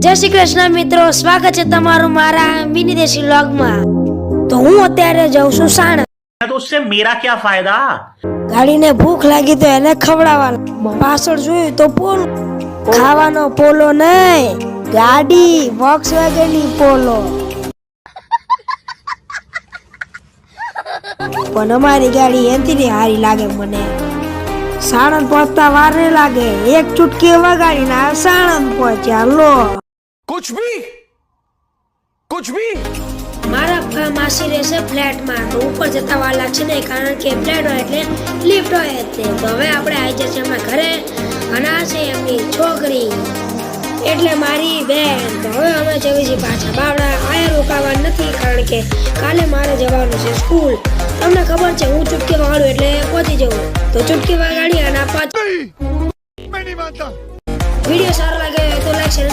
જય શ્રી કૃષ્ણ મિત્રો, સ્વાગત છે તમારું મારા મિની દેશી વ્લોગમાં। તો હું અત્યારે જાઉં છું સાણંદ। तो उससे मेरा क्या फायदा? ગાડીને ભૂખ લાગી તો એને ખવડાવવાનો। પાછળ જોયું તો પોલો, ખાવાનો પોલો નહીં, ગાડી વોક્સવેગન ની પોલો। પણ અમારી ગાડી એનથી હારી લાગે મને। સાણંદ પહોંચતા વાર નહીં લાગે, એક ચૂટકી વગાડીને સાણંદ પહોંચ્યા। લો कुछ भी મારા માસી રહેશે ફ્લેટમાં, તો ઉપર જતા વાર લાગશે નહીં, કારણ કે ફ્લેટ હોય એટલે લિફ્ટ હોય જ તે। તો હવે આપણે આવી જશે એમના ઘરે, અને આ છે એમની છોકરી એટલે મારી બેન। તો હવે અમે જઈએ છીએ પાછા બાવડા। આયા રોકાવા નથી, કારણ કે કાલે મારે જવાનું છે સ્કૂલ। તમને ખબર છે હું ચૂટકી વગાડું એટલે પહોંચી જવું। તો ચૂટકી વગાડી અને પાછું વિડીયો સારો લાગે તો લાઈક શેર